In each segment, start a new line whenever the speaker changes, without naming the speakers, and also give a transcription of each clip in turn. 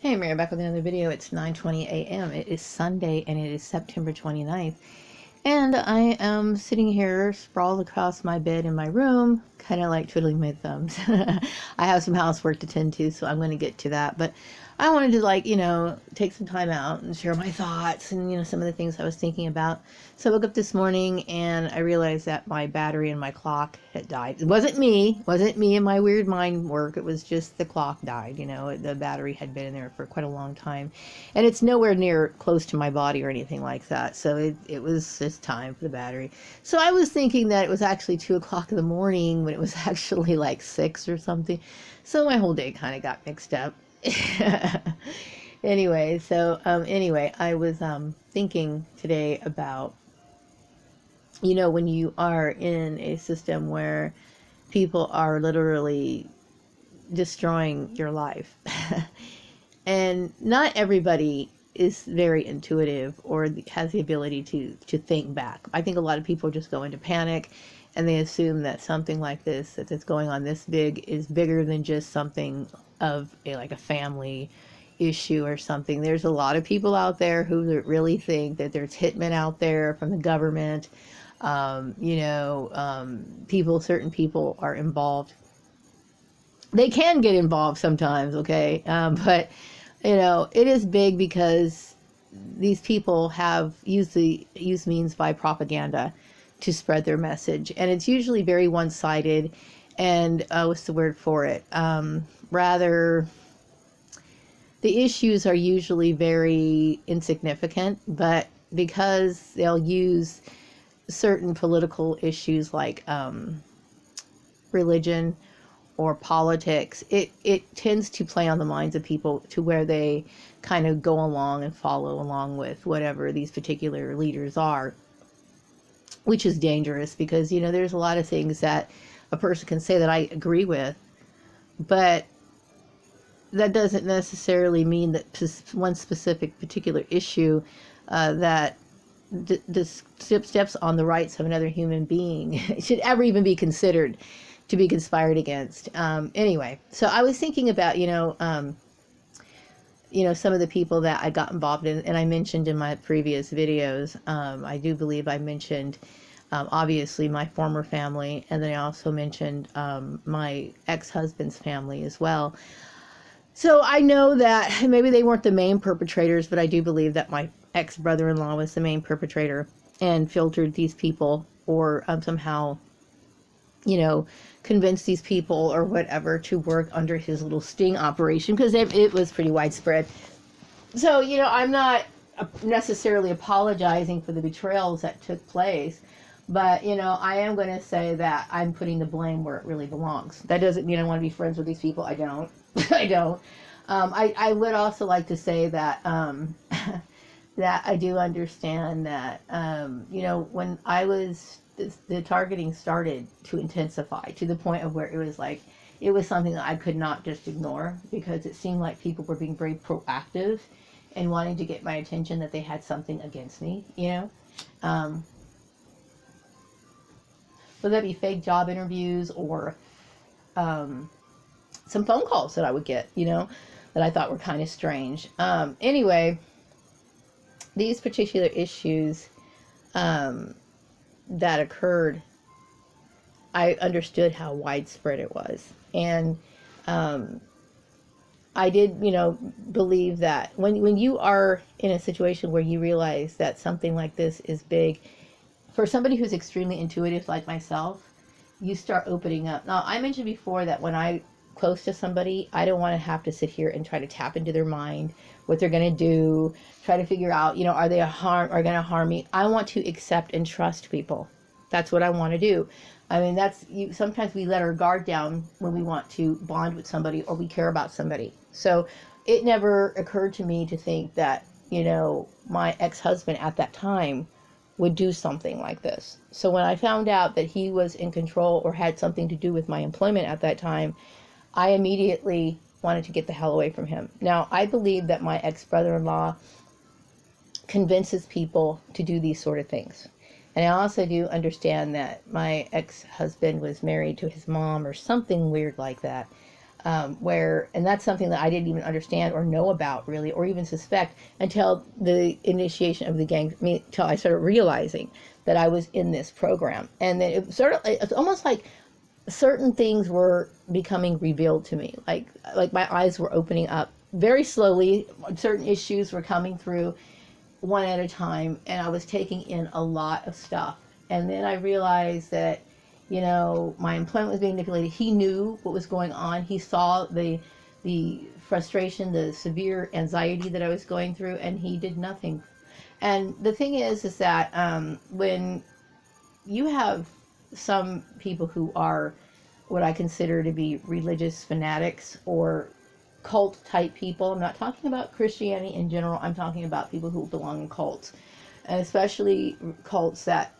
Hey, Mary, back with another video. It's 9:20 a.m. It is Sunday and it is September 29th. And I am sitting here sprawled across my bed in my room, kind of like twiddling my thumbs. I have some housework to tend to, so I'm going to get to that. But I wanted to, take some time out and share my thoughts and, some of the things I was thinking about. So I woke up this morning and I realized that my battery in my clock had died. It wasn't me and my weird mind work. It was just the clock died. The battery had been in there for quite a long time. And it's nowhere near close to my body or anything like that. So it was just time for the battery. So I was thinking that it was actually 2 o'clock in the morning when it was actually like 6 or something. So my whole day kind of got mixed up. Anyway, I was thinking today about, when you are in a system where people are literally destroying your life. And not everybody is very intuitive or has the ability to think back. I think a lot of people just go into panic and they assume that something like this that's going on this big is bigger than just something of like a family issue or something. There's a lot of people out there who really think that there's hitmen out there from the government. Certain people are involved. They can get involved sometimes, okay? But it is big because these people have used means by propaganda to spread their message, and it's usually very one-sided. And what's the word for it? Rather, the issues are usually very insignificant, but because they'll use certain political issues like religion or politics, it tends to play on the minds of people to where they kind of go along and follow along with whatever these particular leaders are, which is dangerous because, there's a lot of things that a person can say that I agree with, but that doesn't necessarily mean that one specific particular issue that steps on the rights of another human being should ever even be considered to be conspired against. Anyway, so I was thinking about, some of the people that I got involved in, and I mentioned in my previous videos. I do believe I mentioned, obviously, my former family, and then I also mentioned my ex-husband's family as well. So I know that maybe they weren't the main perpetrators, but I do believe that my ex-brother-in-law was the main perpetrator and filtered these people or somehow, convince these people or whatever to work under his little sting operation, because it was pretty widespread. So, I'm not necessarily apologizing for the betrayals that took place, but, I am going to say that I'm putting the blame where it really belongs. That doesn't mean I want to be friends with these people. I don't. I don't. I would also like to say that that I do understand that, when I was, the targeting started to intensify to the point of where it was something that I could not just ignore, because it seemed like people were being very proactive and wanting to get my attention that they had something against me, whether that be fake job interviews or some phone calls that I would get, that I thought were kind of strange. Anyway, these particular issues that occurred, I understood how widespread it was. And I did, believe that when you are in a situation where you realize that something like this is big, for somebody who's extremely intuitive like myself, you start opening up. Now, I mentioned before that when I close to somebody, I don't want to have to sit here and try to tap into their mind, what they're going to do, try to figure out, are they going to harm me? I want to accept and trust people. That's what I want to do. I mean, sometimes we let our guard down when we want to bond with somebody or we care about somebody. So it never occurred to me to think that, my ex-husband at that time would do something like this. So when I found out that he was in control or had something to do with my employment at that time, I immediately wanted to get the hell away from him. Now, I believe that my ex-brother-in-law convinces people to do these sort of things. And I also do understand that my ex-husband was married to his mom or something weird like that. And that's something that I didn't even understand or know about really, or even suspect until the initiation of the gang, until I started realizing that I was in this program. And then it's almost like certain things were becoming revealed to me. Like my eyes were opening up very slowly. Certain issues were coming through one at a time, and I was taking in a lot of stuff. And then I realized that, my employment was being manipulated. He knew what was going on. He saw the frustration, the severe anxiety that I was going through, and he did nothing. And the thing is that when you have some people who are what I consider to be religious fanatics or cult type people. I'm not talking about Christianity in general. I'm talking about people who belong in cults, and especially cults that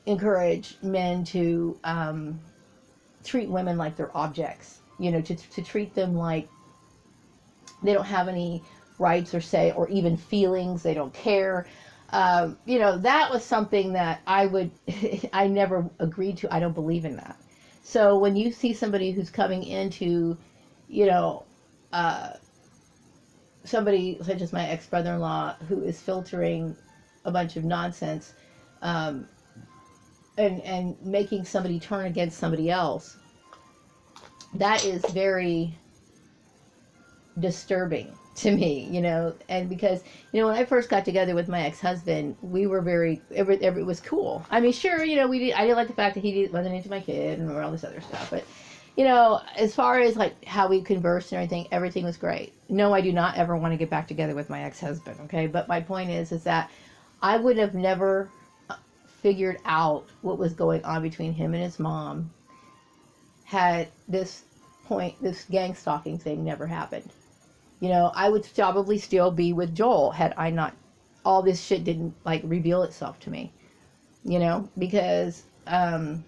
encourage men to treat women like they're objects. To treat them like they don't have any rights or say or even feelings. They don't care. That was something that I never agreed to. I don't believe in that. So when you see somebody who's coming into, uh, somebody such as my ex-brother-in-law who is filtering a bunch of nonsense, and making somebody turn against somebody else, that is very disturbing to me, and because, when I first got together with my ex-husband, we were it was cool. I mean, sure, I didn't like the fact that wasn't into my kid and all this other stuff, but, as far as like how we conversed and everything was great. No, I do not ever want to get back together with my ex-husband, okay? But my point is that I would have never figured out what was going on between him and his mom had this gang stalking thing never happened. I would probably still be with Joel had I not, all this shit didn't like reveal itself to me, because, and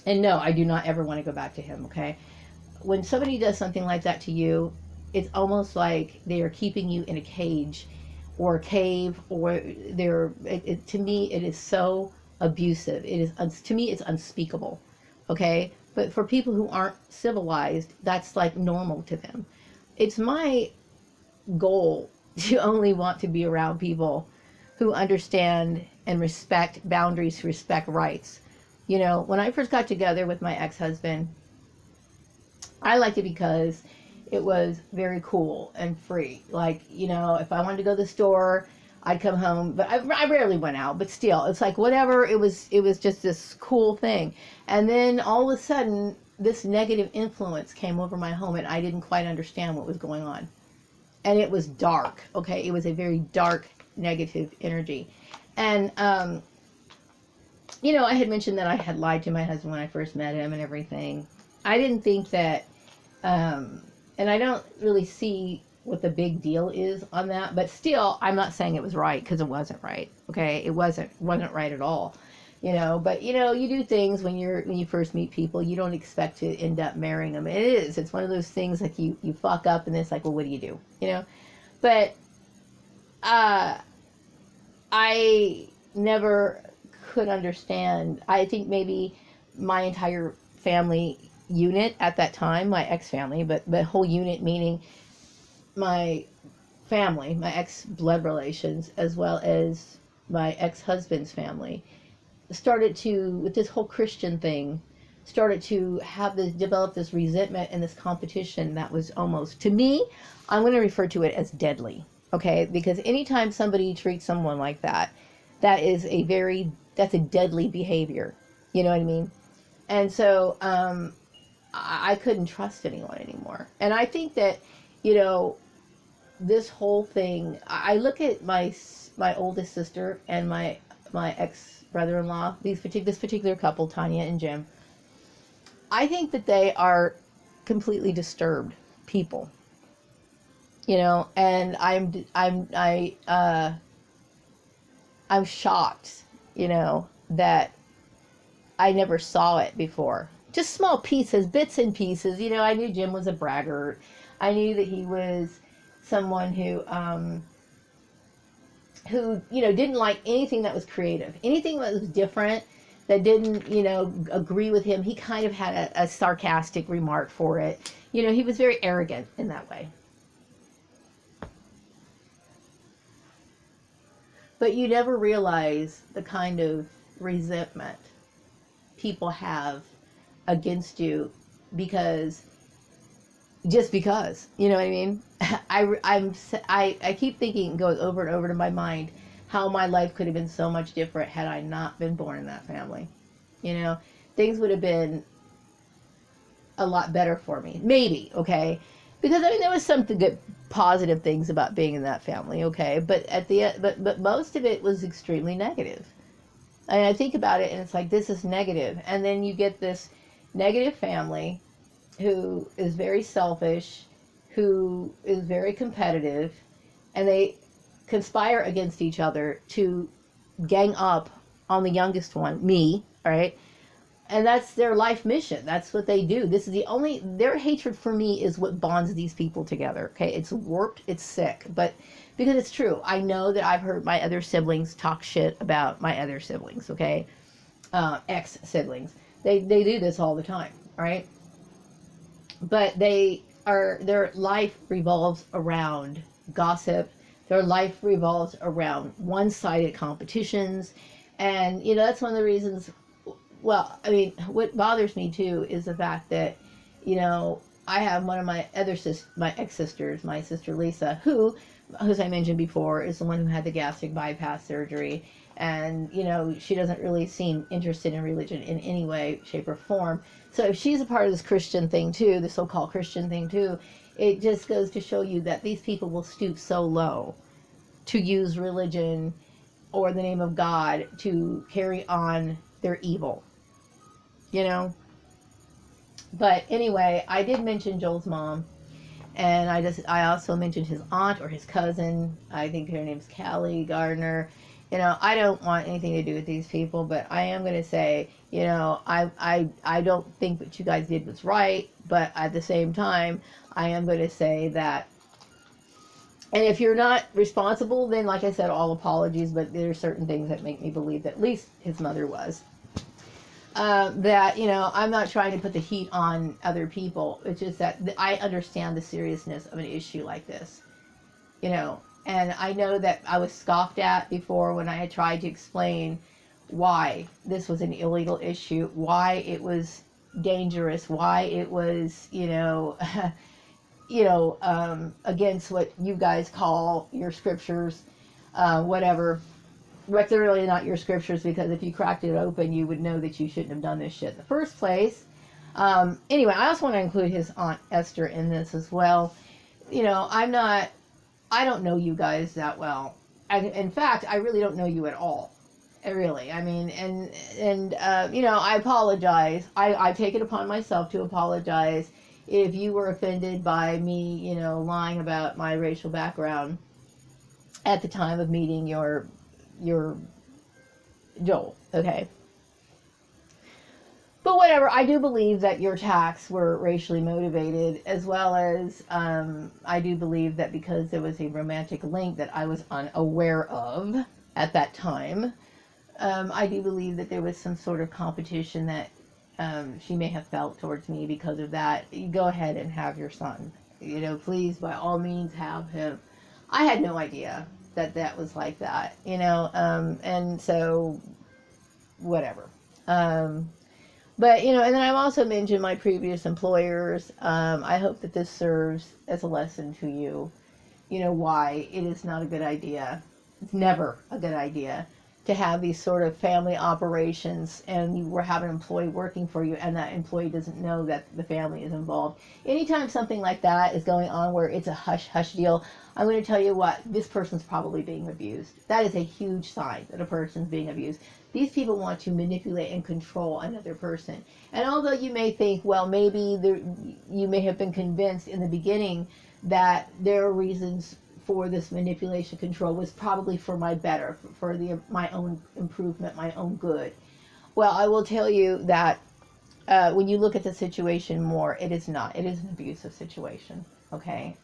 no, I do not ever want to go back to him. Okay. When somebody does something like that to you, it's almost like they are keeping you in a cage or a cave, or to me, it is so abusive. To me, it's unspeakable. Okay. But for people who aren't civilized, that's like normal to them. It's my goal to only want to be around people who understand and respect boundaries, respect rights. When I first got together with my ex-husband, I liked it because it was very cool and free. Like, if I wanted to go to the store, I'd come home, but I rarely went out, but still, it's like whatever, it was just this cool thing. And then all of a sudden, this negative influence came over my home, and I didn't quite understand what was going on. And it was dark, okay? It was a very dark, negative energy. And, I had mentioned that I had lied to my husband when I first met him and everything. I didn't think that, and I don't really see what the big deal is on that, but still, I'm not saying it was right, because it wasn't right, okay? It wasn't right at all. But you do things when you first meet people. You don't expect to end up marrying them. It's one of those things like you fuck up and it's like, well, what do you do? But I never could understand. I think maybe my entire family unit at that time, my ex-family, but the whole unit meaning my family, my ex-blood relations, as well as my ex-husband's family, started to, with this whole Christian thing, started to develop this resentment and this competition that was almost, to me, I'm going to refer to it as deadly, okay? Because anytime somebody treats someone like that, that's a deadly behavior. You know what I mean? And so, I couldn't trust anyone anymore. And I think that, this whole thing, I look at my oldest sister and my ex-brother-in-law, this particular couple, Tanya and Jim. I think that they are completely disturbed people, and I'm shocked, that I never saw it before. Just small pieces, bits and pieces. I knew Jim was a braggart. I knew that he was someone who didn't like anything that was creative, anything that was different, that didn't, agree with him, he kind of had a sarcastic remark for it. He was very arrogant in that way. But you never realize the kind of resentment people have against you because just because, you know what I mean? I keep thinking, it goes over and over to my mind, how my life could have been so much different had I not been born in that family. Things would have been a lot better for me, maybe. Okay, because I mean there was some good positive things about being in that family. Okay, but at the end, but most of it was extremely negative. And I think about it, and it's like, this is negative, and then you get this negative family who is very selfish, who is very competitive, and they conspire against each other to gang up on the youngest one, me, all right? And that's their life mission. That's what they do. This is their hatred for me is what bonds these people together, okay? It's warped, it's sick, but because it's true. I know that I've heard my other siblings talk shit about my other siblings, okay? Ex-siblings. They do this all the time, all right? But their life revolves around gossip. Their life revolves around one-sided competitions. And, that's one of the reasons, well, I mean, what bothers me too is the fact that, I have one of my my ex-sisters, my sister Lisa, who, as I mentioned before, is the one who had the gastric bypass surgery. And, she doesn't really seem interested in religion in any way, shape, or form. So if she's a part of this Christian thing too, the so-called Christian thing too, it just goes to show you that these people will stoop so low to use religion or the name of God to carry on their evil, But anyway, I did mention Joel's mom, and I also mentioned his aunt or his cousin. I think her name's Callie Gardner. I don't want anything to do with these people, but I am going to say, I don't think what you guys did was right, but at the same time, I am going to say that, and if you're not responsible, then like I said, all apologies, but there are certain things that make me believe that at least his mother was. That, I'm not trying to put the heat on other people. It's just that I understand the seriousness of an issue like this, and I know that I was scoffed at before when I had tried to explain why this was an illegal issue, why it was dangerous, why it was, against what you guys call your scriptures, whatever. But they're really not your scriptures, because if you cracked it open, you would know that you shouldn't have done this shit in the first place. Anyway, I also want to include his Aunt Esther in this as well. I don't know you guys that well. In fact, I really don't know you at all. Really. I mean, and I apologize. I take it upon myself to apologize if you were offended by me, lying about my racial background at the time of meeting your Joel, okay? But whatever, I do believe that your attacks were racially motivated, as well as I do believe that because there was a romantic link that I was unaware of at that time, I do believe that there was some sort of competition that she may have felt towards me because of that. You go ahead and have your son. Please, by all means, have him. I had no idea that was like that, and so, whatever. But, and then I've also mentioned my previous employers. I hope that this serves as a lesson to you, why it is not a good idea. It's never a good idea to have these sort of family operations and you have an employee working for you and that employee doesn't know that the family is involved. Anytime something like that is going on where it's a hush-hush deal, I'm going to tell you what, this person's probably being abused. That is a huge sign that a person's being abused. These people want to manipulate and control another person. And although you may think, well, maybe you may have been convinced in the beginning that there are reasons for this manipulation control was probably for my better, for my own improvement, my own good. Well, I will tell you that when you look at the situation more, it is not. It is an abusive situation, okay?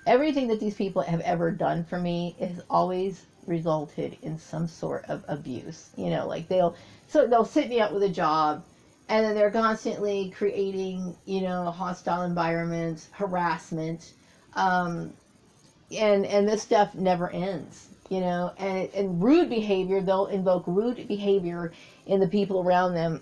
Everything that these people have ever done for me is always resulted in some sort of abuse. You know, like they'll sit me up with a job, and then they're constantly creating, you know, hostile environments, harassment, um, and this stuff never ends. You know, and rude behavior, they'll invoke rude behavior in the people around them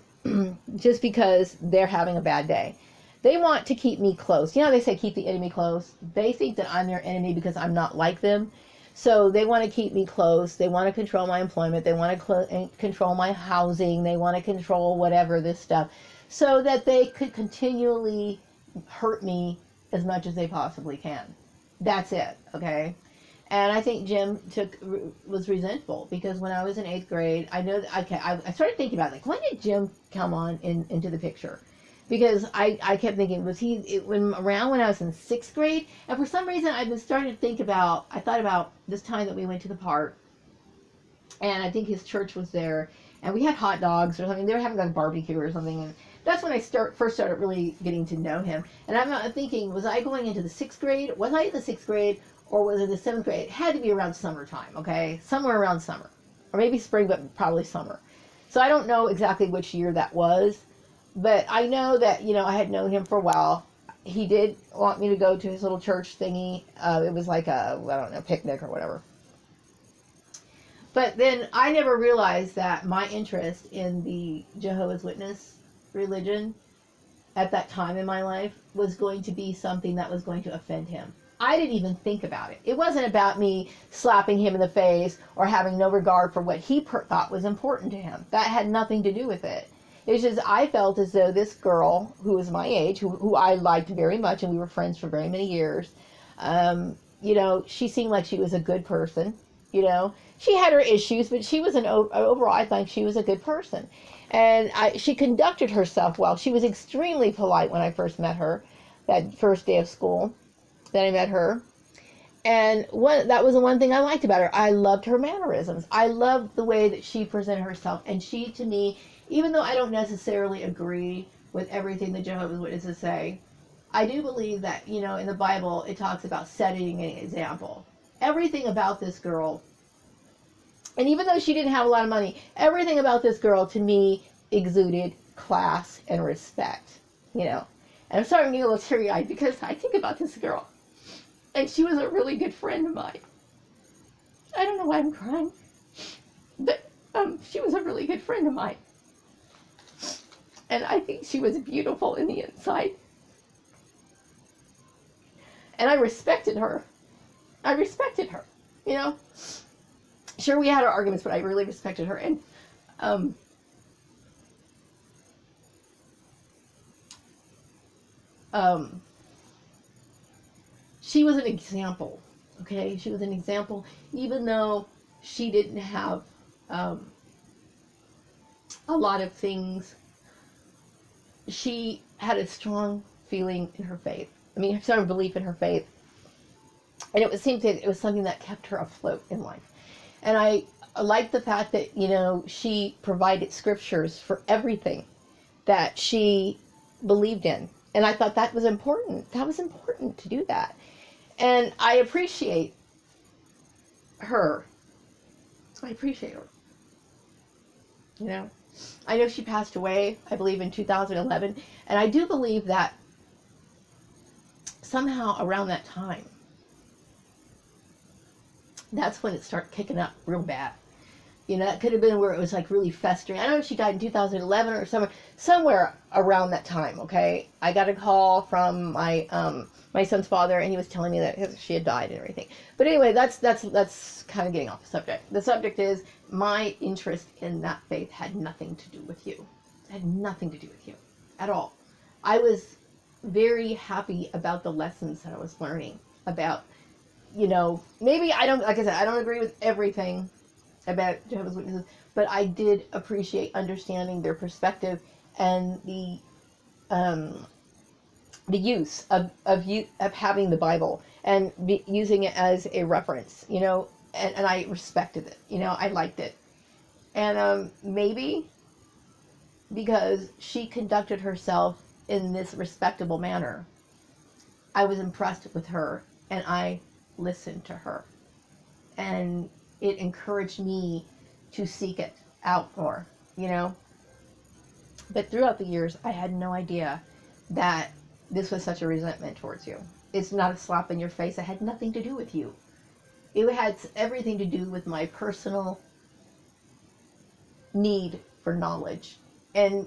just because they're having a bad day. They want to keep me close. You know, they say keep the enemy close. They think that I'm their enemy because I'm not like them. So they want to keep me close. They want to control my employment. They want to control my housing. They want to control whatever, this stuff, so that they could continually hurt me as much as they possibly can. That's it, okay? And I think Jim was resentful because when I was in 8th grade, I know that, okay, I started thinking about, like, when did Jim come on into the picture? Because I kept thinking, was he around when I was in 6th grade? And for some reason, I've been starting to think about, I thought about this time that we went to the park, and I think his church was there, and we had hot dogs or something. They were having like a barbecue or something, and that's when I first started really getting to know him. And I'm thinking, was I going into the 6th grade? Was I in the 6th grade? Or was it the 7th grade? It had to be around summertime, okay? Somewhere around summer. Or maybe spring, but probably summer. So I don't know exactly which year that was. But I know that, you know, I had known him for a while. He did want me to go to his little church thingy. It was like a, I don't know, picnic or whatever. But then I never realized that my interest in the Jehovah's Witness religion at that time in my life was going to be something that was going to offend him. I didn't even think about it. It wasn't about me slapping him in the face or having no regard for what he thought was important to him. That had nothing to do with it. It's just I felt as though this girl, who was my age, who I liked very much, and we were friends for very many years, you know, she seemed like she was a good person. You know, she had her issues, but she was overall, I think she was a good person. And she conducted herself well. She was extremely polite when I first met her, that first day of school that I met her. And that was the one thing I liked about her. I loved her mannerisms. I loved the way that she presented herself. And she, to me, even though I don't necessarily agree with everything the Jehovah's Witnesses say, I do believe that, you know, in the Bible, it talks about setting an example. Everything about this girl, and even though she didn't have a lot of money, everything about this girl, to me, exuded class and respect, you know. And I'm starting to get a little teary-eyed because I think about this girl. And she was a really good friend of mine. I don't know why I'm crying. But she was a really good friend of mine. And I think she was beautiful in the inside. And I respected her. I respected her, you know. Sure, we had our arguments, but I really respected her. And she was an example, okay? She was an example, even though she didn't have a lot of things. She had a strong feeling in her faith. I mean, a strong belief in her faith. And it seemed that it was something that kept her afloat in life. And I like the fact that, you know, she provided scriptures for everything that she believed in. And I thought that was important. That was important to do that. And I appreciate her. I appreciate her. You know, I know she passed away, I believe, in 2011. And I do believe that somehow around that time, that's when it started kicking up real bad. You know, that could have been where it was like really festering. I don't know if she died in 2011 or somewhere around that time, okay? I got a call from my son's father, and he was telling me that she had died and everything. But anyway, that's kind of getting off the subject. The subject is my interest in that faith had nothing to do with you. It had nothing to do with you at all. I was very happy about the lessons that I was learning about, you know, maybe I don't, like I said, I don't agree with everything about Jehovah's Witnesses, but I did appreciate understanding their perspective and the use of having the Bible and using it as a reference, you know, and I respected it, you know, I liked it. And maybe because she conducted herself in this respectable manner, I was impressed with her, and I listened to her. And it encouraged me to seek it out more, you know. But throughout the years, I had no idea that this was such a resentment towards you. It's not a slap in your face. It had nothing to do with you. It had everything to do with my personal need for knowledge. And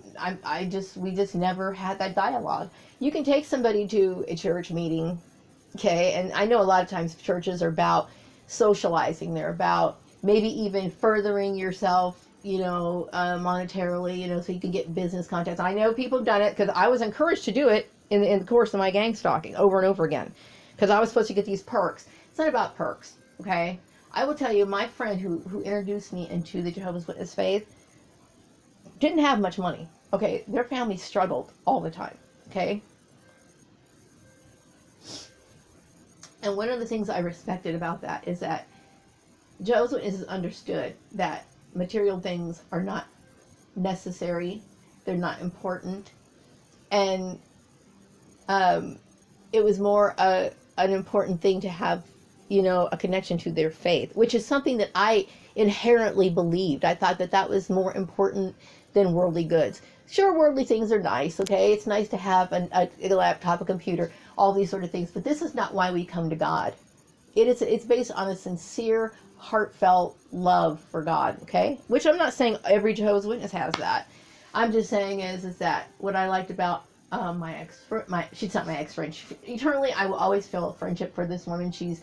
we just never had that dialogue. You can take somebody to a church meeting, okay? And I know a lot of times churches are about socializing. They're about maybe even furthering yourself, monetarily, so you can get business contacts. I know people have done it because I was encouraged to do it in the course of my gang stalking over and over again because I was supposed to get these perks. It's not about perks, okay? I will tell you, my friend who introduced me into the Jehovah's Witness faith didn't have much money, okay? Their family struggled all the time, okay? And one of the things I respected about that is that Jehovah's Witnesses understood that material things are not necessary, they're not important, and it was more an important thing to have, a connection to their faith, which is something that I inherently believed. I thought that was more important than worldly goods. Sure, worldly things are nice, okay? It's nice to have a laptop, a computer, all these sort of things, but this is not why we come to God. It's based on a sincere, heartfelt love for God, okay? Which I'm not saying every Jehovah's Witness has that. I'm just saying is that what I liked about she's not my ex-friend. Eternally, I will always feel a friendship for this woman. She's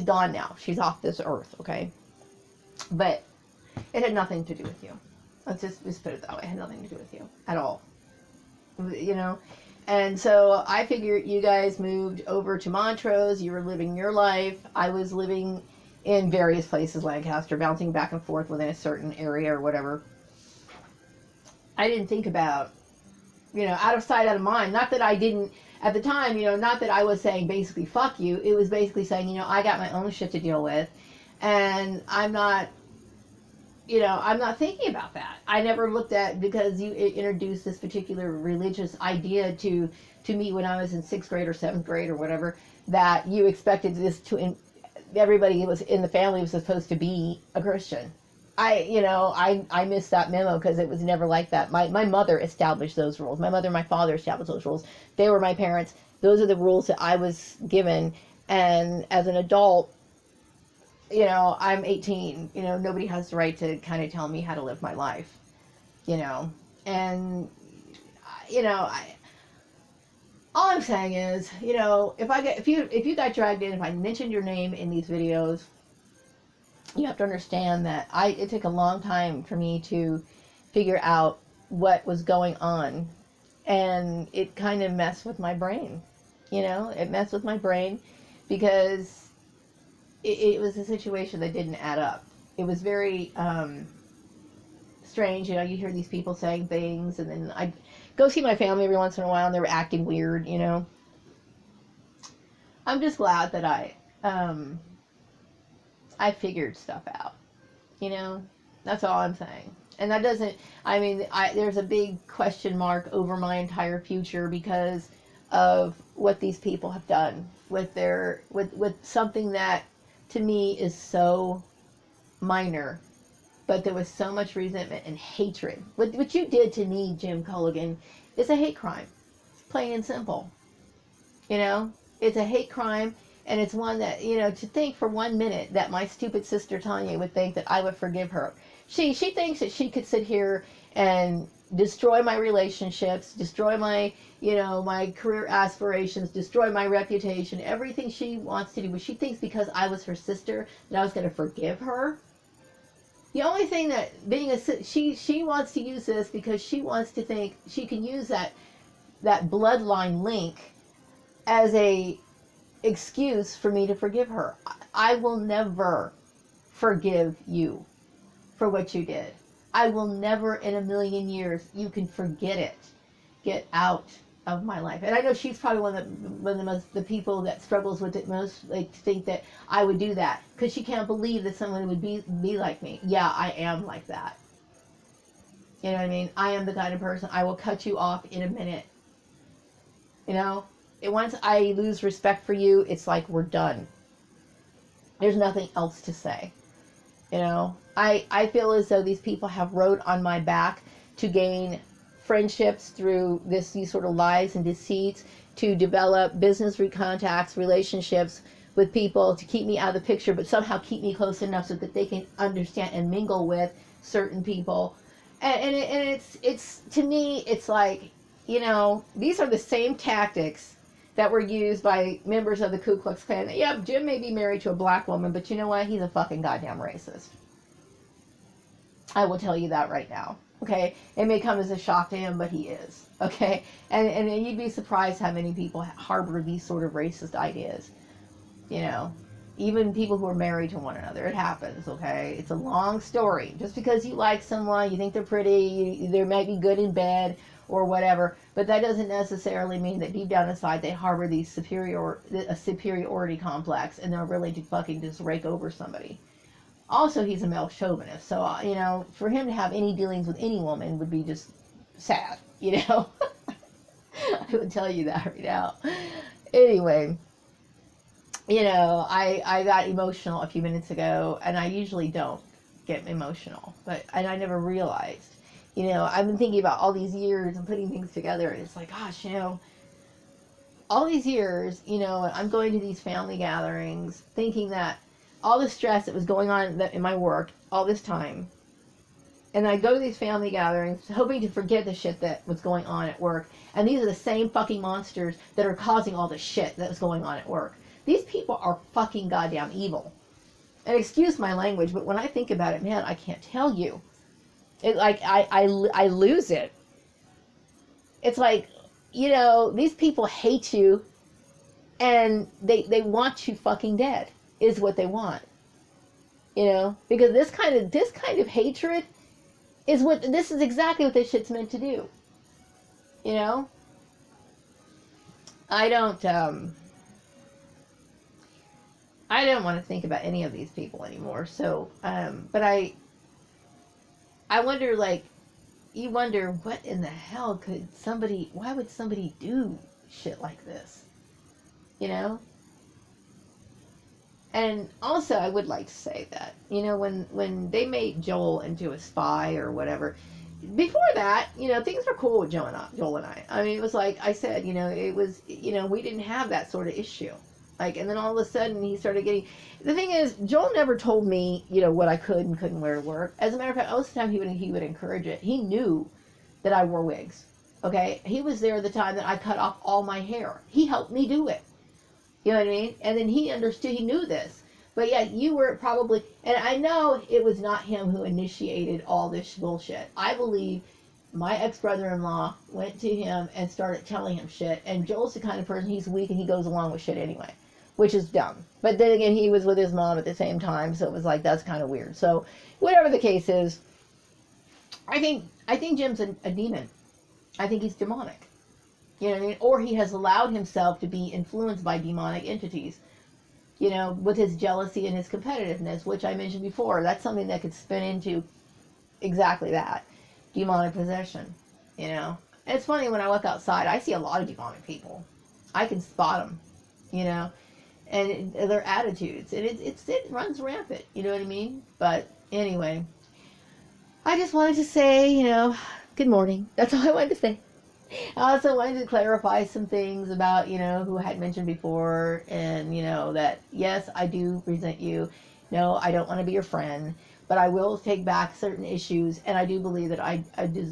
gone now. She's off this earth, okay? But it had nothing to do with you. Let's just put it that way. It had nothing to do with you at all, And so I figured you guys moved over to Montrose. You were living your life. I was living in various places, Lancaster, bouncing back and forth within a certain area or whatever. I didn't think about, out of sight, out of mind. Not that I didn't, at the time, not that I was saying basically fuck you. It was basically saying, I got my own shit to deal with. And I'm not thinking about that. I never looked at, because you introduced this particular religious idea to me when I was in 6th grade or 7th grade or whatever, that you expected this everybody was in the family was supposed to be a Christian. I missed that memo because it was never like that. My mother established those rules. My mother and my father established those rules. They were my parents. Those are the rules that I was given. And as an adult, I'm 18, nobody has the right to kind of tell me how to live my life, and, all I'm saying is, if you got dragged in, if I mentioned your name in these videos, you have to understand that it took a long time for me to figure out what was going on, and it kind of messed with my brain, it messed with my brain because it was a situation that didn't add up. It was very strange. You hear these people saying things, and then I go see my family every once in a while, and they were acting weird, I'm just glad that I figured stuff out, That's all I'm saying. And that doesn't, there's a big question mark over my entire future because of what these people have done with with something that to me is so minor, but there was so much resentment and hatred. What you did to me, Jim Culligan, is a hate crime, plain and simple. It's a hate crime, and it's one that, to think for 1 minute that my stupid sister Tanya would think that I would forgive her. She thinks that she could sit here and destroy my relationships, destroy my, my career aspirations, destroy my reputation, everything she wants to do. But she thinks because I was her sister that I was going to forgive her. The only thing that she wants to use this because she wants to think she can use that bloodline link as a excuse for me to forgive her. I will never forgive you for what you did. I will never in a million years. You can forget it. Get out of my life. And I know she's probably one of the people that struggles with it most, like to think that I would do that because she can't believe that someone would be like me. Yeah, I am like that. You know what I mean? I am the kind of person I will cut you off in a minute. Once I lose respect for you, it's like we're done. There's nothing else to say. You know, I feel as though these people have rode on my back to gain friendships through these sort of lies and deceits, to develop business contacts, relationships with people, to keep me out of the picture, but somehow keep me close enough so that they can understand and mingle with certain people. And it's to me, it's like, you know, these are the same tactics that were used by members of the Ku Klux Klan. Yep, Jim may be married to a black woman, but you know what? He's a fucking goddamn racist. I will tell you that right now. Okay, it may come as a shock to him, but he is. Okay, and you'd be surprised how many people harbor these sort of racist ideas. You know, even people who are married to one another. It happens. Okay, it's a long story. Just because you like someone, you think they're pretty, they might be good in bed or whatever, but that doesn't necessarily mean that deep down inside they harbor a superiority complex, and they're willing to fucking just rake over somebody. Also, he's a male chauvinist, so you know, for him to have any dealings with any woman would be just sad, you know. I would tell you that right now. Anyway, you know, I got emotional a few minutes ago, and I usually don't get emotional, and I never realized. You know, I've been thinking about all these years and putting things together, and it's like, gosh, you know, all these years, you know, I'm going to these family gatherings thinking that all the stress that was going on in my work all this time, and I go to these family gatherings hoping to forget the shit that was going on at work, and these are the same fucking monsters that are causing all the shit that was going on at work. These people are fucking goddamn evil. And excuse my language, but when I think about it, man, I can't tell you. It like I lose it. It's like, you know, these people hate you, and they want you fucking dead is what they want. You know, because this kind of hatred this is exactly what this shit's meant to do. You know, I don't want to think about any of these people anymore. So, but I wonder, like, you wonder what in the hell why would somebody do shit like this? You know? And also, I would like to say that, you know, when they made Joel into a spy or whatever, before that, you know, things were cool with Joel and I. I mean, it was like I said, you know, it was, you know, we didn't have that sort of issue. Like, and then all of a sudden he started getting, the thing is, Joel never told me, you know, what I could and couldn't wear to work. As a matter of fact, most of the time he would encourage it. He knew that I wore wigs. Okay. He was there the time that I cut off all my hair. He helped me do it. You know what I mean? And then he understood, he knew this. But yeah, you were probably, and I know it was not him who initiated all this bullshit. I believe my ex-brother-in-law went to him and started telling him shit. And Joel's the kind of person, he's weak and he goes along with shit anyway, which is dumb. But then again, he was with his mom at the same time, so it was like, that's kind of weird. So whatever the case is, I think Jim's a demon. I think he's demonic. You know what I mean? Or he has allowed himself to be influenced by demonic entities. You know, with his jealousy and his competitiveness, which I mentioned before. That's something that could spin into exactly that. Demonic possession. You know? And it's funny, when I look outside, I see a lot of demonic people. I can spot them. You know? And their attitudes. And it runs rampant. You know what I mean? But anyway, I just wanted to say, you know, good morning. That's all I wanted to say. I also wanted to clarify some things about, you know, who I had mentioned before, and, you know, that, yes, I do resent you. No, I don't want to be your friend, but I will take back certain issues, and I do believe that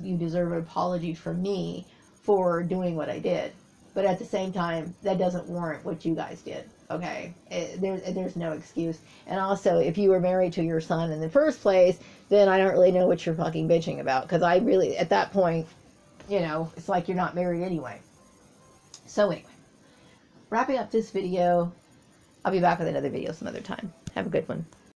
you deserve an apology from me for doing what I did. But at the same time, that doesn't warrant what you guys did, okay? There's no excuse. And also, if you were married to your son in the first place, then I don't really know what you're fucking bitching about, because I really, at that point, you know, it's like you're not married anyway. So anyway, wrapping up this video. I'll be back with another video some other time. Have a good one.